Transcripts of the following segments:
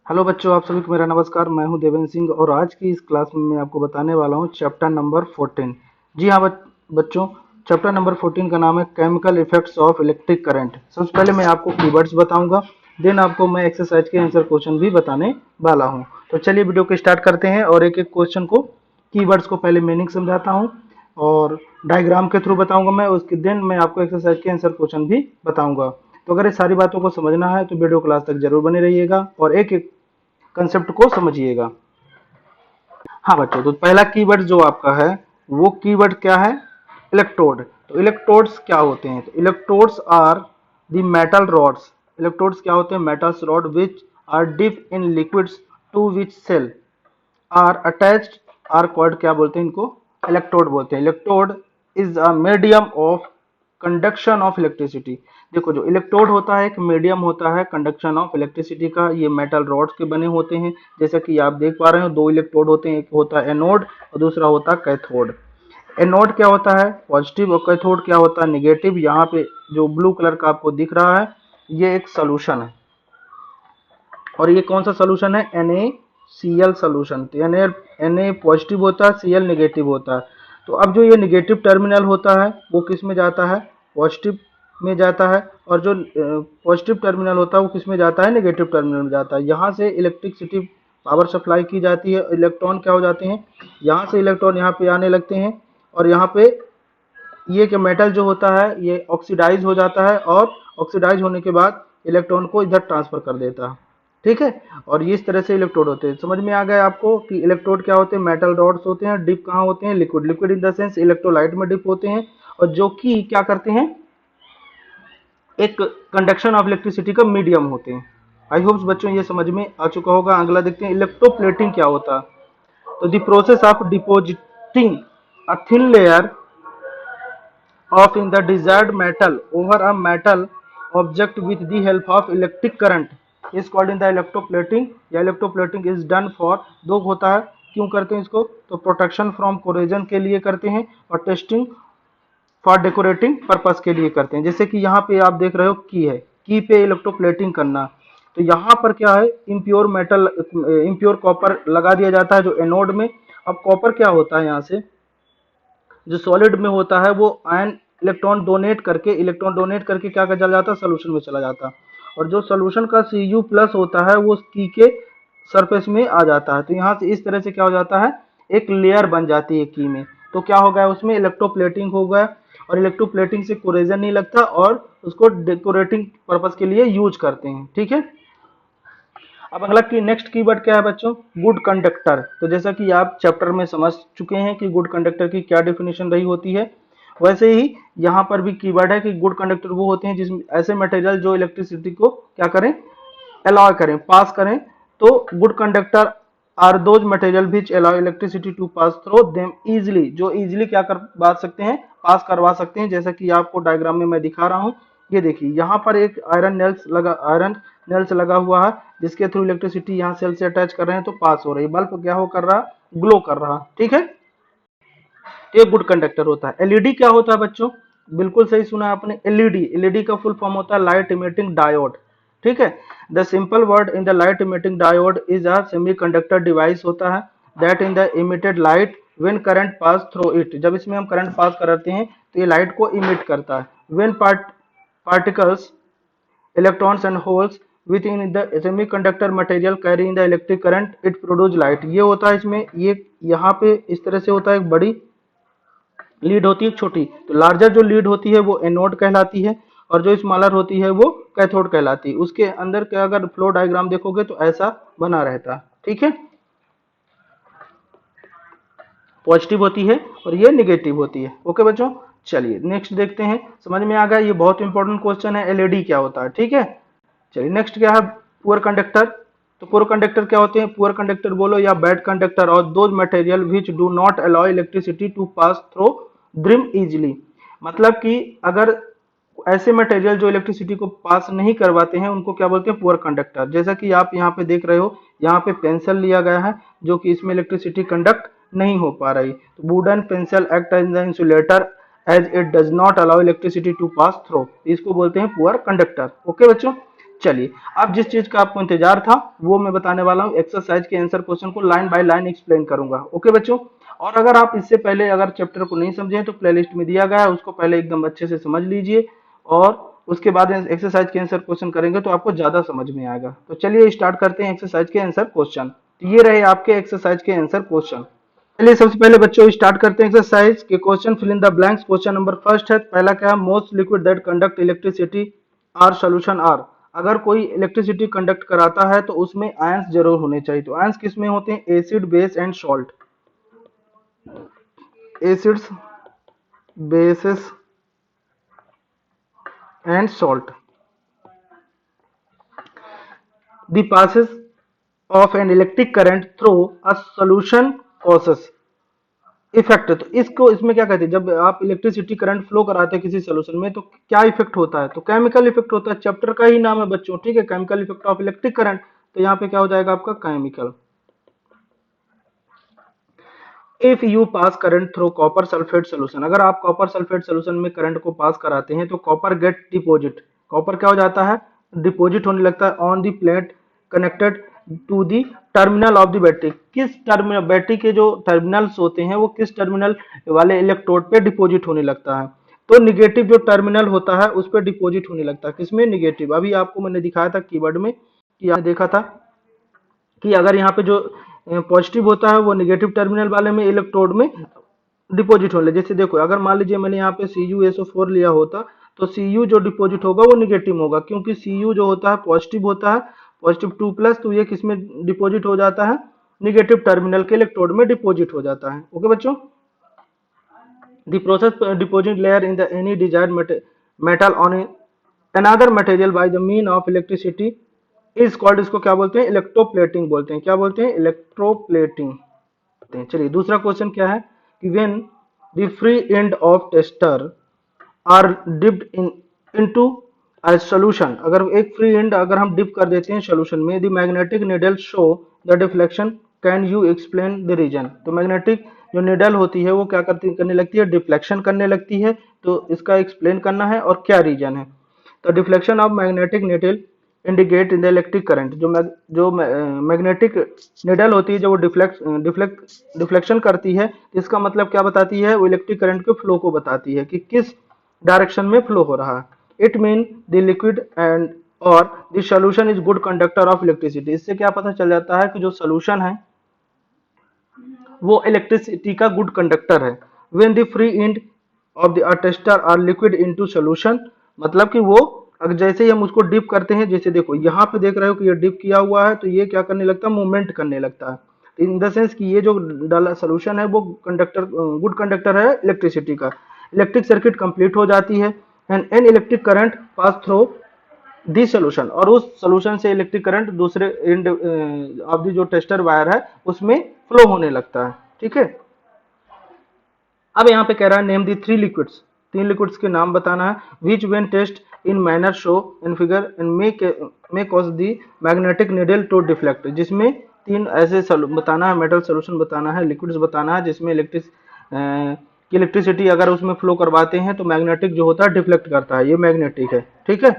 Hello बच्चों, आप सभी को मेरा नमस्कार। मैं हूं देवेंद्र सिंह और आज की इस क्लास में मैं आपको बताने वाला हूं चैप्टर नंबर 14। जी हाँ बच्चों, चैप्टर नंबर 14 का नाम है chemical effects of electric current. सबसे पहले मैं आपको कीवर्ड्स बताऊंगा, देन आपको मैं एक्सरसाइज के आंसर क्वेश्चन भी बताने वाला हूं। तो चलिए वीडियो को स्टार्ट करते हैं और एक एक क्वेश्चन को, कीवर्ड्स को पहले मीनिंग समझाता हूँ और डायग्राम के थ्रू बताऊंगा मैं, उसके दिन मैं आपको एक्सरसाइज के आंसर क्वेश्चन भी बताऊंगा। तो अगर ये सारी बातों को समझना है तो वीडियो क्लास तक जरूर बने रहिएगा और एक एक कंसेप्ट को समझिएगा। हाँ बच्चों, तो पहला कीवर्ड जो आपका है वो कीवर्ड क्या है? इलेक्ट्रोड। तो इलेक्ट्रोड्स क्या होते हैं? तो electrodes are the metal rods. Electrodes क्या होते हैं? Metals rod which are dip in liquids to which cell are attached are called, क्या बोलते हैं इनको? इलेक्ट्रोड बोलते हैं। Electrode is a medium of conduction of electricity. देखो, जो इलेक्ट्रोड होता है एक मीडियम होता है कंडक्शन ऑफ इलेक्ट्रिसिटी का। ये मेटल रॉड्स के बने होते हैं, जैसा कि आप देख पा रहे हो। दो इलेक्ट्रोड होते हैं, एक होता है एनोड और दूसरा होता है कैथोड। एनोड क्या होता है? पॉजिटिव, और कैथोड क्या होता है? निगेटिव। यहाँ पे जो ब्लू कलर का आपको दिख रहा है ये एक सोल्यूशन है, और ये कौन सा सोल्यूशन है? NaCl solution. तो Na पॉजिटिव होता है, Cl नेगेटिव होता है। तो अब जो ये नेगेटिव टर्मिनल होता है वो किस में जाता है? पॉजिटिव में जाता है, और जो पॉजिटिव टर्मिनल होता है वो किस में जाता है? नेगेटिव टर्मिनल में जाता है। यहाँ से इलेक्ट्रिसिटी पावर सप्लाई की जाती है। इलेक्ट्रॉन क्या हो जाते हैं? यहाँ से इलेक्ट्रॉन यहाँ पे आने लगते हैं, और यहाँ पे ये कि मेटल जो होता है ये ऑक्सीडाइज हो जाता है, और ऑक्सीडाइज होने के बाद इलेक्ट्रॉन को इधर ट्रांसफर कर देता है। ठीक है, और ये इस तरह से इलेक्ट्रोड होते हैं। समझ में आ गया आपको कि इलेक्ट्रोड क्या होते हैं? मेटल रॉड्स होते हैं। डिप कहाँ होते हैं? Liquid. Liquid in the sense electrolyte में डिप होते हैं, और जो कि क्या करते हैं? एक कंडक्शन ऑफ इलेक्ट्रिसिटी का मीडियम होते हैं। आई होप्स बच्चों ये समझ में आ चुका होगा। अगला देखते हैं, इलेक्ट्रोप्लेटिंग क्या होता है। तो the process of depositing a thin layer of in the desired metal over a metal object with the help of electric current is called in the electroplating, या electroplating is done for, दो होता है। क्यों करते हैं इसको? तो protection from corrosion के लिए करते हैं, और टेस्टिंग फॉर डेकोरेटिंग पर्पस के लिए करते हैं। जैसे कि यहाँ पे आप देख रहे हो की है, की पे इलेक्ट्रोप्लेटिंग करना। तो यहाँ पर क्या है? इम्प्योर मेटल, इम्प्योर कॉपर लगा दिया जाता है जो एनोड में। अब कॉपर क्या होता है? यहाँ से जो सॉलिड में होता है वो आयन इलेक्ट्रॉन डोनेट करके क्या कर चला जाता है? सोल्यूशन में चला जाता है। और जो सोल्यूशन का Cu प्लस होता है वो की के सरफेस में आ जाता है। तो यहाँ से इस तरह से क्या हो जाता है? एक लेयर बन जाती है की में। तो क्या हो गया? उसमें इलेक्ट्रोप्लेटिंग हो गया, और इलेक्ट्रोप्लेटिंग से कोरेजन नहीं लगता, और उसको डेकोरेटिंग पर्पज के लिए यूज करते हैं। ठीक है, अब अगला की नेक्स्ट कीवर्ड क्या है बच्चों? Good conductor. तो जैसा कि आप चैप्टर में समझ चुके हैं कि गुड कंडक्टर की क्या डेफिनेशन रही होती है, वैसे ही यहाँ पर भी कीवर्ड है कि गुड कंडक्टर वो होते हैं जिसमें ऐसे मटेरियल जो इलेक्ट्रिसिटी को क्या करें? अलाउ करें, पास करें। तो good conductor are those material which allow electricity to pass through them easily, जो इजिली क्या करवा सकते हैं? पास करवा सकते हैं। जैसा कि आपको डायग्राम में मैं दिखा रहा हूँ, ये देखिए यहाँ पर एक आयरन नेल्स लगा हुआ है, जिसके थ्रू इलेक्ट्रिसिटी यहाँ सेल से अटैच कर रहे हैं, तो पास हो रही है। बल्ब क्या हो कर रहा? ग्लो कर रहा। ठीक है, तो ये गुड कंडक्टर होता है। एलईडी क्या होता है बच्चों? बिल्कुल सही सुना आपने, एलईडी का फुल फॉर्म होता है लाइट इमिटिंग डायोड। ठीक है, the simple word in the light emitting diode is a semiconductor device होता है that in the emitted light when current pass through it, जब इसमें हम करंट पास करते हैं तो ये लाइट को इमिट करता है। When particles electrons and holes within the semiconductor material carrying the electric current it produce light। ये होता है इसमें, ये यहाँ पे इस तरह से होता है, एक बड़ी लीड होती है, छोटी। तो लार्जर जो लीड होती है वो एनोड कहलाती है, और जो स्मॉलर होती है वो कैथोड कहलाती है। उसके अंदर का अगर फ्लो डायग्राम देखोगे तो ऐसा बना रहता है। ठीक है, पॉजिटिव होती है और ये निगेटिव होती है। ओके बच्चों, चलिए नेक्स्ट देखते हैं। समझ में आ गया? ये बहुत इंपॉर्टेंट क्वेश्चन है, एलईडी क्या होता है। ठीक है, चलिए नेक्स्ट क्या है? Poor conductor. तो पुअर कंडक्टर क्या होते हैं? पुअर कंडक्टर बोलो या बैड कंडक्टर और those material which do not allow electricity to pass through them easily. मतलब कि अगर ऐसे मटेरियल जो इलेक्ट्रिसिटी को पास नहीं करवाते हैं उनको क्या बोलते हैं? Poor conductor. जैसा कि आप यहाँ पे देख रहे हो, यहाँ पे पेंसिल लिया गया है जो कि इसमें इलेक्ट्रिसिटी कंडक्ट नहीं हो पा रही। तो wooden pencil act as the insulator as it does not allow electricity to pass through, इसको बोलते हैं पुअर कंडक्टर। ओके बच्चों, चलिए, अब जिस चीज का आपको इंतजार था वो मैं बताने वाला हूँ। एक्सरसाइज के आंसर क्वेश्चन को लाइन बाय लाइन एक्सप्लेन करूंगा। ओके बच्चों, और अगर आप इससे पहले अगर चैप्टर को नहीं समझे तो प्लेलिस्ट में दिया गया है, उसको पहले एकदम अच्छे से समझ लीजिए और उसके बाद एक्सरसाइज के आंसर क्वेश्चन करेंगे तो आपको ज्यादा समझ में आएगा। तो चलिए स्टार्ट करते हैं एक्सरसाइज के आंसर क्वेश्चन। तो ये रहे आपके एक्सरसाइज के आंसर क्वेश्चन। चलिए सबसे पहले बच्चों स्टार्ट करते हैं एक्सरसाइज के question. Fill in the blanks. Question number first है, पहला क्या है, most liquid that conduct electricity are solution are. अगर कोई इलेक्ट्रिसिटी कंडक्ट कराता है तो उसमें आयंस जरूर होने चाहिए। तो आयंस किस में होते हैं, acid base and salt. Acids, basis and salt. The passes of an electric current through a solution causes effect. तो इसको इसमें क्या कहते हैं, जब आप इलेक्ट्रिसिटी करंट फ्लो कराते हैं किसी सोल्यूशन में तो क्या इफेक्ट होता है, तो केमिकल इफेक्ट होता है। चैप्टर का ही नाम है बच्चों, ठीक है, chemical effect of electric current. तो यहाँ पे क्या हो जाएगा आपका chemical. If you pass current through copper sulphate solution, अगर आप कॉपर सल्फेट सोल्यूशन में करंट को पास कराते हैं तो कॉपर गेट डिपोजिट, कॉपर क्या हो जाता है, डिपोजिट होने लगता है on the plate connected to the terminal of the battery. किस टर्मिनल, बैटरी के जो टर्मिनल्स होते हैं वो किस टर्मिनल वाले इलेक्ट्रोड पे डिपोजिट होने लगता है, तो निगेटिव जो टर्मिनल होता है उस पर डिपोजिट होने लगता है। किसमें, निगेटिव। अभी आपको मैंने दिखाया था कीवर्ड में कि आपने देखा था कि अगर यहाँ पे जो पॉजिटिव होता है वो निगेटिव टर्मिनल वाले में इलेक्ट्रोड में डिपॉजिट होने लगे। जैसे देखो अगर मान लीजिए मैंने यहाँ पे CuSO4 लिया होता तो Cu जो डिपॉजिट होगा वो निगेटिव होगा, क्योंकि Cu जो होता है पॉजिटिव होता है, पॉजिटिव 2+, तो ये किसमें डिपॉजिट हो जाता है, निगेटिव टर्मिनल के इलेक्ट्रोड में डिपॉजिट हो जाता है। ओके बच्चों, the process deposit layer in the any desired metal on another material by the mean of electricity is called, इसको क्या बोलते हैं, इलेक्ट्रोप्लेटिंग बोलते हैं। क्या बोलते हैं, इलेक्ट्रोप्लेटिंग। चलिए दूसरा क्वेश्चन क्या है कि when the free end of tester are dipped in into a solution, अगर एक फ्री एंड अगर हम डिप कर देते हैं सॉल्यूशन में, the magnetic needle show the deflection, can you explain the reason. तो मैग्नेटिक जो निडल होती है वो क्या करने लगती है, डिफ्लेक्शन करने लगती है। तो इसका एक्सप्लेन करना है और क्या रीजन है। तो deflection of magnetic needle indicate in the electric current, जो मैग्नेटिक निडल होती है जो वो डिफ्लेक्शन करती है, इसका मतलब क्या बताती है, वो इलेक्ट्रिक करंट के फ्लो को बताती है कि किस डायरेक्शन में फ्लो हो रहा है। It mean the liquid and और the solution is good conductor of electricity. इससे क्या पता चल जाता है कि जो सोल्यूशन है वो इलेक्ट्रिसिटी का गुड कंडक्टर है। When the free end of the tester are liquid into solution, मतलब कि वो अगर जैसे ही हम उसको डिप करते हैं, जैसे देखो यहाँ पे देख रहे हो कि ये डिप किया हुआ है तो ये क्या करने लगता है, मूवमेंट करने लगता है। इन द सेंस कि ये जो डाला सोल्यूशन है वो कंडक्टर, गुड कंडक्टर है इलेक्ट्रिसिटी का। इलेक्ट्रिक सर्किट कंप्लीट हो जाती है and an electric current pass through the solution, और उस सोल्यूशन से इलेक्ट्रिक करंट दूसरे एंड ऑफ दी जो टेस्टर वायर है उसमें फ्लो होने लगता है। ठीक है, अब यहाँ पे कह रहा है नेम दी 3 लिक्विड्स, 3 लिक्विड्स के नाम बताना है, which when test in manner show in figure and may cause the magnetic needle to deflect, जिसमें 3 ऐसे बताना है, मेटल सोल्यूशन बताना है, लिक्विड्स बताना है जिसमें इलेक्ट्रिसिटी अगर उसमें फ्लो करवाते हैं तो मैग्नेटिक जो होता है डिफ्लेक्ट करता है, ये मैग्नेटिक है। ठीक है,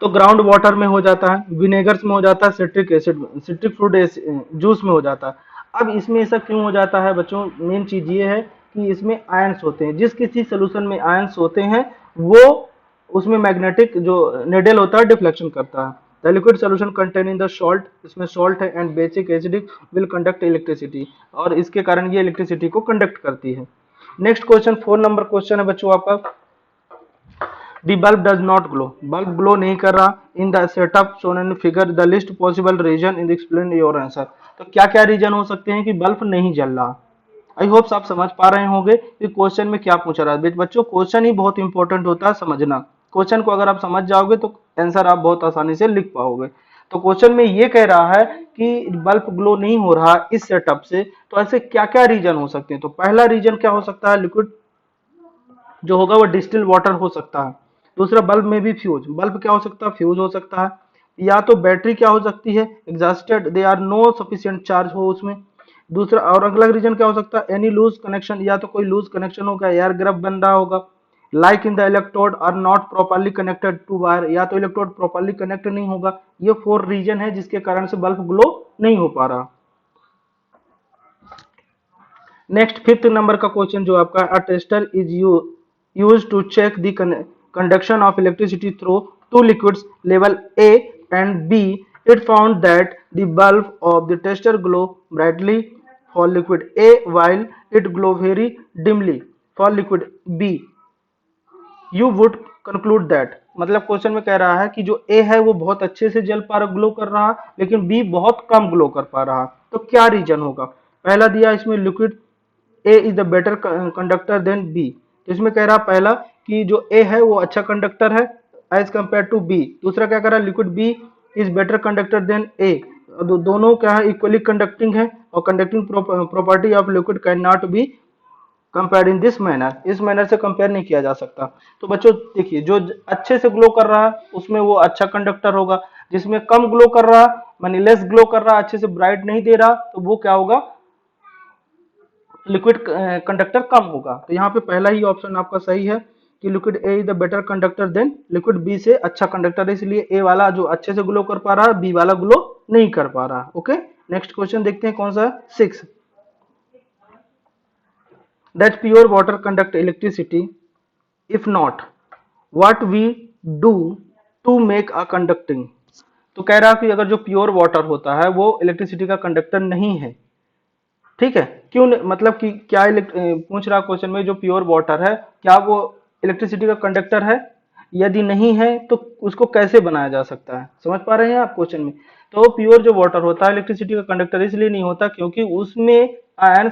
तो ग्राउंड वाटर में हो जाता है, विनेगर्स में हो जाता है, citric acid, citric fruit juice में हो जाता है। अब इसमें ऐसा क्यों हो जाता है बच्चों, मेन चीज ये है कि इसमें आयंस होते हैं, जिस किसी सोल्यूशन में आयंस होते हैं वो उसमें मैग्नेटिक जो निडल होता है डिफ्लेक्शन करता है। The liquid solution contain in the salt, इसमें सॉल्ट है, and basic acidic will conduct electricity, और इसके कारण ये इलेक्ट्रिसिटी को कंडक्ट करती है। नेक्स्ट क्वेश्चन 4 नंबर क्वेश्चन है बच्चों आपका, the bulb does not glow, bulb glow नहीं कर रहा in the setup shown in figure, the list possible reason in explain your answer. तो क्या क्या रीजन हो सकते हैं कि बल्ब नहीं जल रहा। आई होप्स आप समझ पा रहे होंगे कि क्वेश्चन में क्या पूछा रहा है। बच्चों क्वेश्चन ही बहुत इंपॉर्टेंट होता है समझना, क्वेश्चन को अगर आप समझ जाओगे तो आंसर आप बहुत आसानी से लिख पाओगे। तो क्वेश्चन में ये कह रहा है कि बल्ब ग्लो नहीं हो रहा इस सेटअप से, तो ऐसे क्या क्या रीजन हो सकते हैं। तो पहला रीजन क्या हो सकता है, लिक्विड जो होगा वो डिस्टिल वाटर हो सकता है। दूसरा, बल्ब में भी फ्यूज, बल्ब क्या हो सकता है, फ्यूज हो सकता है। या तो बैटरी क्या हो सकती है, exhausted, they are no sufficient charge हो उसमें। दूसरा और अगला रीजन क्या हो सकता है, एनी लूज कनेक्शन, या तो कोई लूज कनेक्शन होगा, एयर गैप बन रहा होगा, like in the electrode are not properly connected to wire, या तो इलेक्ट्रोड प्रॉपरली कनेक्ट नहीं होगा। ये 4 रीजन है जिसके कारण से बल्ब ग्लो नहीं हो पा रहा। नेक्स्ट 5th नंबर का क्वेश्चन जो आपका, a tester is use to check the conduction of electricity through two liquids level A and B. It found that the bulb of the tester glow brightly for liquid A while it glow very dimly for liquid B. You would conclude that, मतलब question में कह रहा है कि जो A है वो बहुत अच्छे से जल पा रहा, ग्लो कर रहा, लेकिन B बहुत कम ग्लो कर पा रहा। तो क्या रीजन होगा? पहला दिया इसमें liquid A is the better conductor than B। तो इसमें कह रहा पहला कि जो A है वो अच्छा कंडक्टर है एज कंपेयर टू B। दूसरा क्या कह रहा है, liquid B is better conductor than A। दोनों क्या है, इक्वली कंडक्टिंग है, और conducting property of liquid can not be compare in this manner, इस मैनर से कंपेयर नहीं किया जा सकता। तो बच्चों देखिए, जो अच्छे से ग्लो कर रहा है उसमें वो अच्छा कंडक्टर होगा, जिसमें कम ग्लो कर रहा मानी लेस ग्लो कर रहा, अच्छे से ब्राइट नहीं दे रहा, तो वो क्या होगा, लिक्विड कंडक्टर कम होगा। तो यहाँ पे पहला ही ऑप्शन आपका सही है कि liquid A is the better conductor than liquid B से अच्छा कंडक्टर है, इसलिए ए वाला जो अच्छे से ग्लो कर पा रहा है, बी वाला ग्लो नहीं कर पा रहा। ओके, नेक्स्ट क्वेश्चन देखते हैं कौन सा, 6। That pure water conduct electricity? If not, what we do to make a conducting? तो कह रहा कि अगर जो प्योर वाटर होता है वो इलेक्ट्रिसिटी का कंडक्टर नहीं है, ठीक है, क्यों मतलब कि क्या पूछ रहा क्वेश्चन में, जो प्योर वाटर है क्या वो इलेक्ट्रिसिटी का कंडक्टर है? यदि नहीं है तो उसको कैसे बनाया जा सकता है? समझ पा रहे हैं आप क्वेश्चन में? तो प्योर जो वाटर होता है इलेक्ट्रिसिटी का कंडक्टर इसलिए नहीं होता क्योंकि उसमें आयन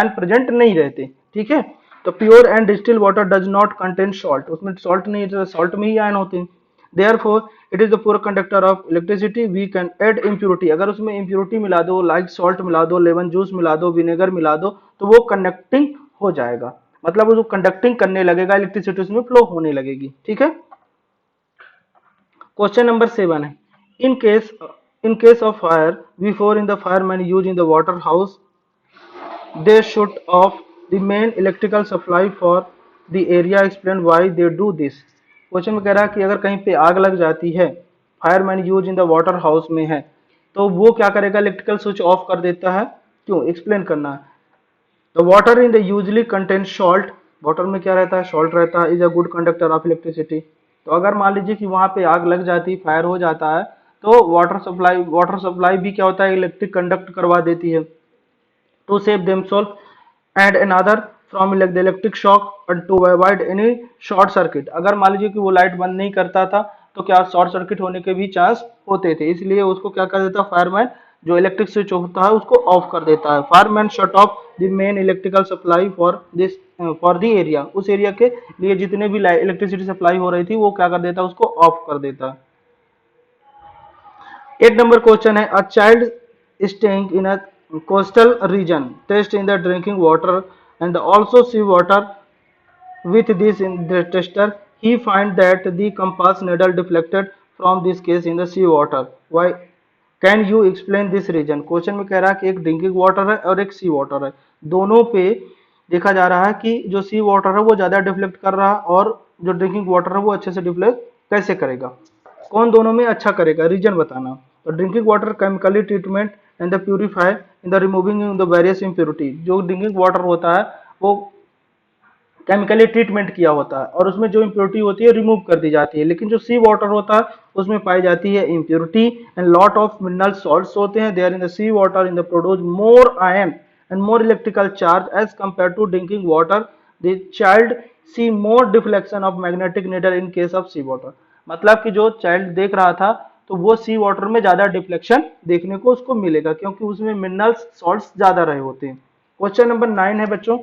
प्रेजेंट नहीं रहते, ठीक है। तो pure and distil water does not contain salt, उसमें सॉल्ट नहीं है, सॉल्ट में ही आयन होते हैं। Therefore, it is the poor conductor of electricity. We can add impurity, अगर उसमें impurity मिला दो, लाइक सॉल्ट मिला दो, लेमन जूस मिला दो, विनेगर मिला दो, तो वो कंडक्टिंग हो जाएगा, मतलब वो कंडक्टिंग करने लगेगा, इलेक्ट्रिसिटी उसमें फ्लो होने लगेगी, ठीक है। क्वेश्चन नंबर 7 है, इन case of fire before in the fireman use in the water house they shut off the main electrical supply for the area, explain why they do this. Question में कह रहा है कि अगर कहीं पे आग लग जाती है, fireman use in the water house में है, तो वो क्या करेगा, इलेक्ट्रिकल स्विच ऑफ कर देता है, क्यों, एक्सप्लेन करना है। The water in the usually contain salt, water में क्या रहता है, सॉल्ट रहता है, is a good conductor of electricity. तो अगर मान लीजिए कि वहां पे आग लग जाती, फायर हो जाता है, तो वाटर सप्लाई भी क्या होता है, इलेक्ट्रिक कंडक्ट करवा देती है, to save themselves and another from the electric shock and to avoid any short circuit. अगर मान लीजिए कि वो लाइट बंद नहीं करता था तो क्या शॉर्ट सर्किट होने के भी चांस होते थे, इसलिए उसको क्या कर देता फायरमैन, जो इलेक्ट्रिक स्विच होता है उसको ऑफ कर देता है। Fireman shut off the main electrical supply for the area, उस एरिया के लिए जितने भी इलेक्ट्रिसिटी सप्लाई हो रही थी वो क्या कर देता, उसको ऑफ कर देता। 8 नंबर क्वेश्चन है, a child staying in a coastal region test in the drinking water and also sea water with this in the tester. He find that the compass needle deflected from this case in the sea water. Why? Can you explain this reason? Question में कह रहा है कि एक drinking water है और एक सी water है, दोनों पे देखा जा रहा है कि जो सी वाटर है वो ज्यादा डिफ्लेक्ट कर रहा है और जो ड्रिंकिंग वाटर है वो अच्छे से डिफ्लेक्ट कैसे करेगा, कौन दोनों में अच्छा करेगा, रीजन बताना। तो drinking water chemically treatment and the purify in the removing the various impurity, जो ड्रिंकिंग वाटर होता है वो केमिकली ट्रीटमेंट किया होता है और उसमें जो इम्प्योरिटी होती है रिमूव कर दी जाती है, लेकिन जो सी वाटर होता है उसमें पाई जाती है impurity and lot of mineral salts होते हैं, there in the sea water in the produce more ion and more electrical charge as compare to drinking water. The child see more deflection of magnetic needle in case of sea water, मतलब कि जो child देख रहा था तो वो सी water में ज्यादा डिफ्लेक्शन देखने को उसको मिलेगा क्योंकि उसमें मिनरल्स सॉल्ट्स ज्यादा रहे होते हैं। क्वेश्चन नंबर 9 है बच्चों,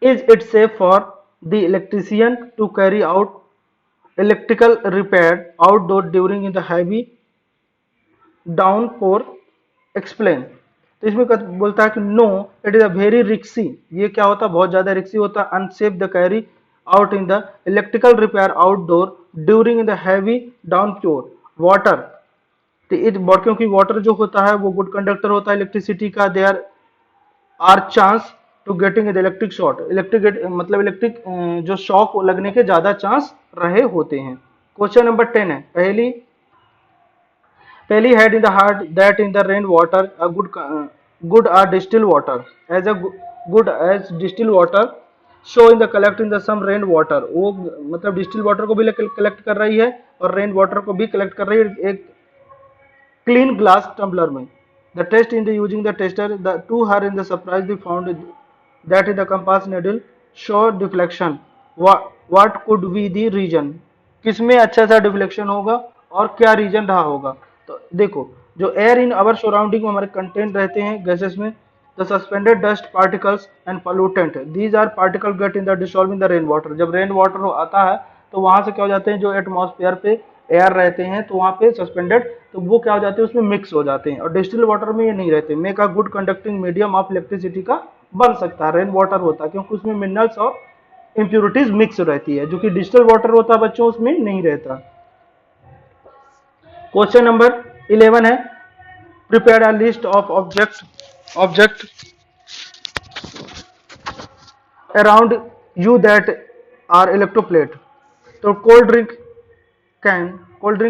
is it safe for the electrician to carry out electrical repair outdoor during in the heavy downpour, explain। तो इसमें बोलता है कि no it is a very रिक्सी, ये क्या होता है, बहुत ज्यादा रिक्सी होता है, unsafe the carry out in the electrical repair outdoor during in the heavy downpour water. क्योंकि वाटर जो होता है वो गुड कंडक्टर होता है इलेक्ट्रिसिटी का, there are chance to getting the electric shock, मतलब इलेक्ट्रिक जो शॉक लगने के ज्यादा चांस रहे होते हैं। क्वेश्चन नंबर 10 है, पहली head in the heart that in the rain water a good are distilled water as a good as distilled water show in the collect in the some rain water, वो मतलब distil water को भी collect कर रही है और rain water को भी कलेक्ट कर रही है एक क्लीन ग्लास टम्बलर में। The test in the using the tester the to her in the surprise the found that in the compass needle show deflection, what could be the reason, किसमें अच्छा सा deflection होगा और क्या reason रहा होगा। तो देखो, जो एयर इन अवर सराउंडिंग में हमारे कंटेंट रहते हैं गैसेस में, the suspended dust particles and pollutant these are particle get in the dissolving the rain water, जब रेन वाटर आता है तो वहां से क्या हो जाते हैं, जो एटमॉस्फेयर पे एयर रहते हैं तो वहां पे सस्पेंडेड, तो वो क्या हो जाते हैं उसमें मिक्स हो जाते हैं, और डिस्टिल वाटर में ये नहीं रहते। Make a good conducting medium of electricity का बन सकता है रेन वाटर होता है, क्योंकि उसमें मिनरल्स और इम्प्योरिटीज मिक्स रहती है, जो कि डिस्टिल वाटर होता है बच्चों उसमें नहीं रहता। क्वेश्चन नंबर 11 है, prepare a list of object around you that are electroplate. तो कोल्ड ड्रिंक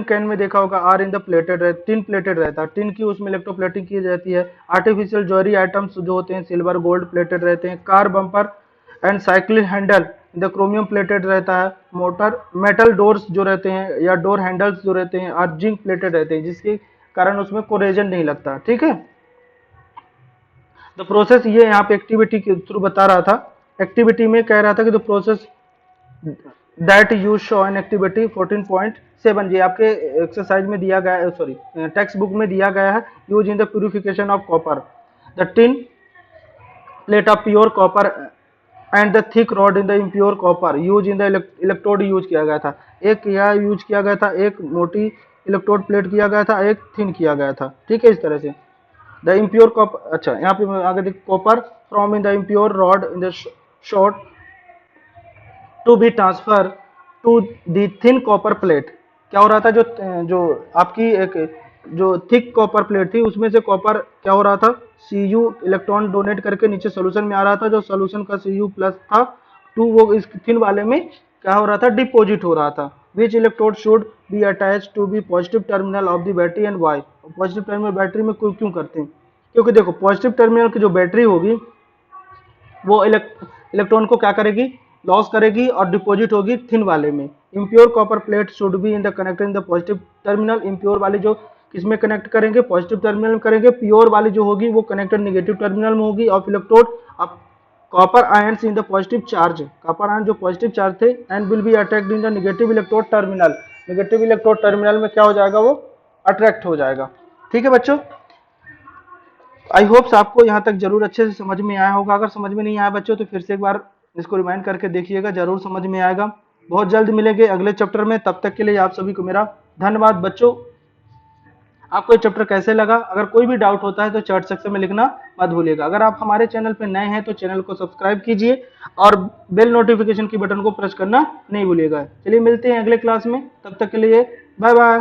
कैन में देखा होगा are in the plated, tin plated रहता है, टिन की उसमें इलेक्ट्रोप्लेटिंग की जाती है। आर्टिफिशियल ज्वेलरी आइटम्स जो होते हैं सिल्वर गोल्ड प्लेटेड रहते हैं। Car bumper and cycle handle the chromium plated रहता है। मोटर मेटल डोर्स जो रहते हैं या डोर हैंडल्स जो रहते हैं आर जिंक प्लेटेड रहते हैं, जिसके कारण उसमें कोरेजन नहीं लगता। ठीक है, द प्रोसेस ये यहाँ पे एक्टिविटी के थ्रू बता रहा था। एक्टिविटी में कह रहा था कि the process that you show in activity 14.7 ये आपके एक्सरसाइज में दिया गया है, सॉरी टेक्स्ट बुक में दिया गया है। Use in the purification of copper, the tin plate of pure copper and the thick rod in the impure copper use in the electrode use किया गया था। एक यह यूज किया गया था, एक मोटी इलेक्ट्रोड प्लेट किया गया था, एक थिन किया गया था। ठीक है, इस तरह से द इम्प्योर कॉपर, अच्छा यहाँ पे आगे देख, copper from in the impure rod in the short to be transfer to the thin copper plate. क्या हो रहा था, जो आपकी एक जो थिक कॉपर प्लेट थी उसमें से कॉपर क्या हो रहा था, Cu इलेक्ट्रॉन डोनेट करके नीचे सोल्यूशन में आ रहा था, जो सोल्यूशन का Cu प्लस था टू वो इस थिन वाले में क्या हो रहा था, डिपोजिट हो रहा था। Which electrode should be attach to be positive terminal of the battery and why. Positive terminal battery में क्यों करते हैं, क्योंकि देखो पॉजिटिव टर्मिनल की जो बैटरी होगी वो इलेक्ट्रॉन को क्या करेगी, लॉस करेगी और डिपॉजिट होगी थिन वाले में। Impure copper plate should be in the connected in the positive terminal. Impure वाली जो किसमें कनेक्ट करेंगे, पॉजिटिव टर्मिनल में करेंगे। प्योर वाली जो होगी वो कनेक्टेड नेगेटिव टर्मिनल में होगी ऑफ इलेक्ट्रोड। अब copper ions in the positive charge, copper ion जो पॉजिटिव चार्ज थे and will be attract in the negative electrode terminal. Negative electrode terminal में क्या हो जाएगा, वो अट्रैक्ट हो जाएगा। ठीक है बच्चों, आई होप्स आपको यहाँ तक जरूर अच्छे से समझ में आया होगा। अगर समझ में नहीं आया बच्चों तो फिर से एक बार इसको रिमाइंड करके देखिएगा, जरूर समझ में आएगा। बहुत जल्द मिलेंगे अगले चैप्टर में, तब तक के लिए आप सभी को मेरा धन्यवाद। बच्चों आपको ये चैप्टर कैसे लगा, अगर कोई भी डाउट होता है तो चैट सेक्शन में लिखना मत भूलिएगा। अगर आप हमारे चैनल पर नए हैं तो चैनल को सब्सक्राइब कीजिए और बेल नोटिफिकेशन की बटन को प्रेस करना नहीं भूलिएगा। चलिए मिलते हैं अगले क्लास में, तब तक के लिए बाय बाय।